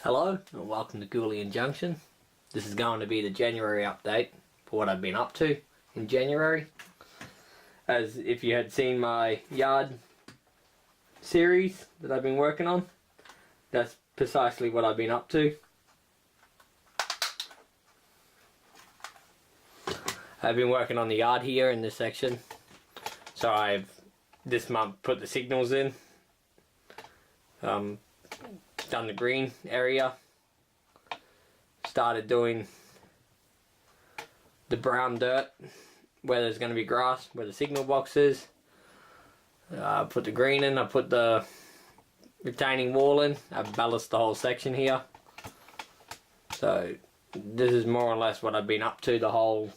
Hello and welcome to Gouldian Junction. This is going to be the January update for what I've been up to in January. As if you had seen my yard series that I've been working on, that's precisely what I've been up to. I've been working on the yard here in this section. So I've this month put the signals in. Done the green area, started doing the brown dirt where there's going to be grass, where the signal box is. I put the green in, I put the retaining wall in, I've ballasted the whole section here. So this is more or less what I've been up to the whole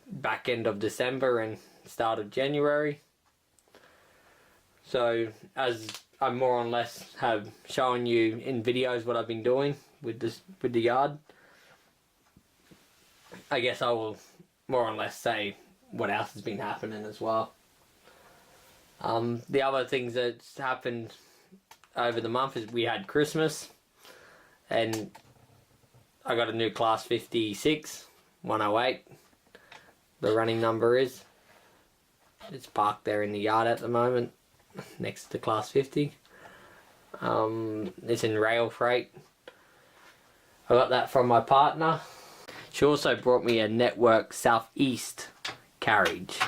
back end of December and start of January. So as I more or less have shown you in videos what I've been doing with the yard, I guess I will more or less say what else has been happening as well. The other things that's happened over the month is we had Christmas and I got a new class 56 108. The running number is. It's parked there in the yard at the moment, next to class 50. It's in rail freight. I got that from my partner. She also brought me a Network Southeast carriage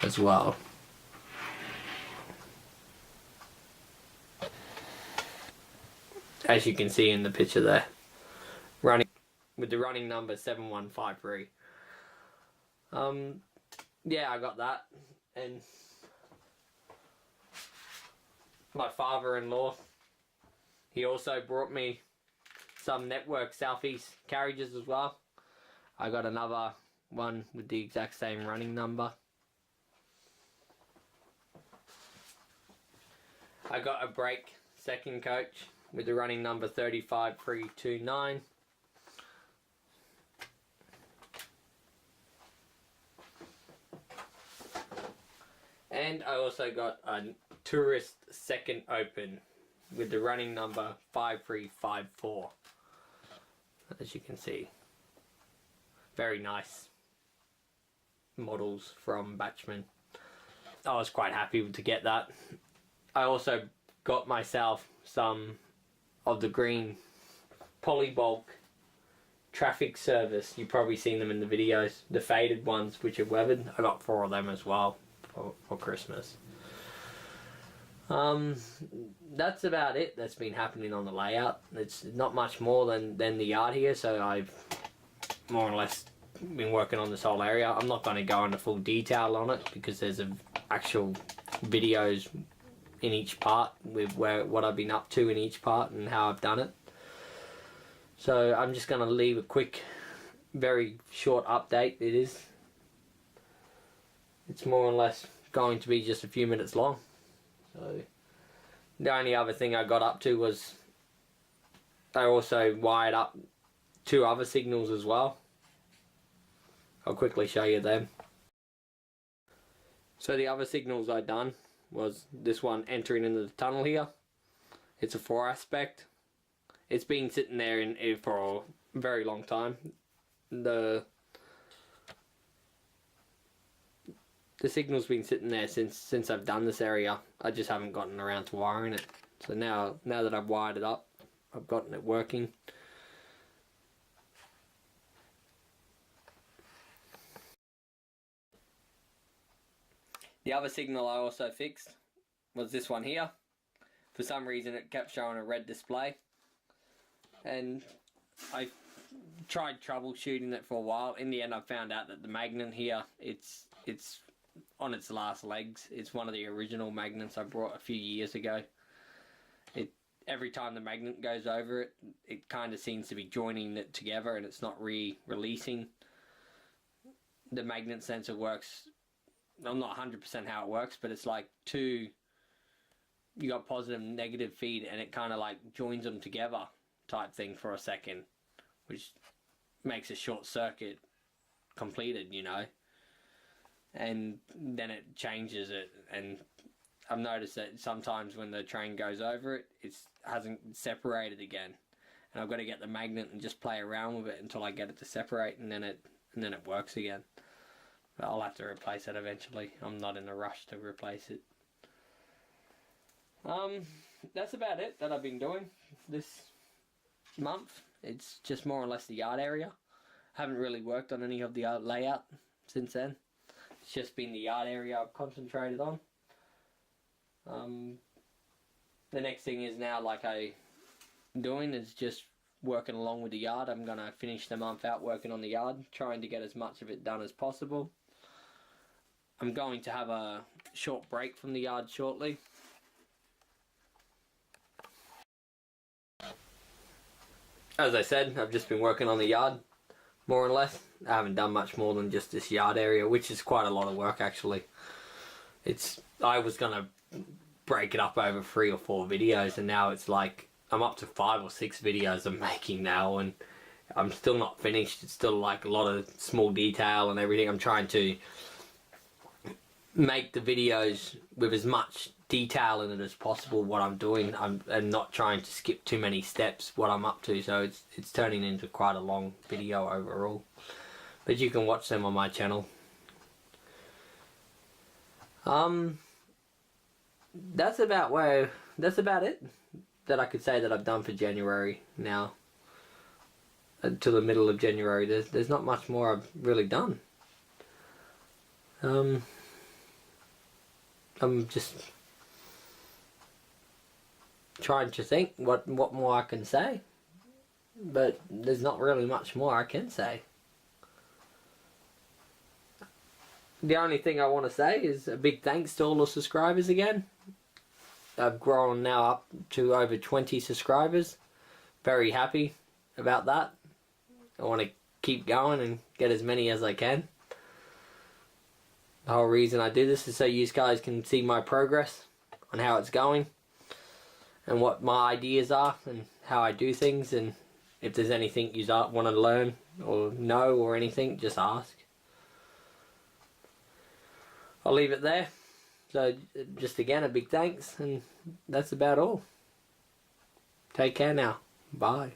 as well. As you can see in the picture there, running with the running number 7153. Yeah, I got that. And my father-in-law, he also brought me some Network Southeast carriages as well. I got another one with the exact same running number. I got a brake second coach with the running number 35329. And I also got a Tourist second open with the running number 5354. As you can see, very nice models from Batchman. I was quite happy to get that. I also got myself some of the green polybulk traffic service. You've probably seen them in the videos, the faded ones which are weathered. I got 4 of them as well for Christmas. That's about it that's been happening on the layout. It's not much more than the yard here, so I've more or less been working on this whole area. I'm not going to go into full detail on it because there's actual videos in each part with what I've been up to in each part and how I've done it. So I'm just going to leave a quick, very short update. It's more or less going to be just a few minutes long. So the only other thing I got up to was I also wired up 2 other signals as well. I'll quickly show you them. So the other signals I done was this one entering into the tunnel here. It's a 4 aspect. It's been sitting there for a very long time. The signal's been sitting there since I've done this area. I just haven't gotten around to wiring it. So now that I've wired it up, I've gotten it working. The other signal I also fixed was this one here. For some reason it kept showing a red display. And I tried troubleshooting it for a while. In the end I found out that the magnet here, it's on its last legs. It's one of the original magnets I brought a few years ago. Every time the magnet goes over it, it kind of seems to be joining it together and it's not releasing. The magnet sensor works, I'm not 100% how it works, but it's like you got positive and negative feed and it kind of like joins them together type thing for a second, which makes a short circuit completed, you know. And then it changes it, and I've noticed that sometimes when the train goes over it, it hasn't separated again, and I've got to get the magnet and just play around with it until I get it to separate, and then it works again. But I'll have to replace it eventually. I'm not in a rush to replace it. That's about it that I've been doing this month. It's just more or less the yard area. I haven't really worked on any of the layout since then. It's just been the yard area I've concentrated on. The next thing is now, like I'm doing, is just working along with the yard. I'm going to finish the month out working on the yard, trying to get as much of it done as possible. I'm going to have a short break from the yard shortly. As I said, I've just been working on the yard, more or less. I haven't done much more than just this yard area, which is quite a lot of work actually. I was going to break it up over 3 or 4 videos, and now it's like I'm up to 5 or 6 videos I'm making now, and I'm still not finished. It's still like a lot of small detail and everything. I'm trying to make the videos with as much detail in it as possible, what I'm doing, and not trying to skip too many steps what I'm up to, so it's turning into quite a long video overall, but you can watch them on my channel. That's about it that I could say that I've done for January now. Until the middle of January, there's not much more I've really done. I'm just trying to think what more I can say, but there's not really much more I can say. The only thing I want to say is a big thanks to all the subscribers again. I've grown now up to over 20 subscribers. Very happy about that. I want to keep going and get as many as I can. The whole reason I do this is so you guys can see my progress on how it's going and what my ideas are and how I do things, and if there's anything you want to learn or know or anything, just ask. I'll leave it there. So just again a big thanks, and that's about all. Take care now. Bye.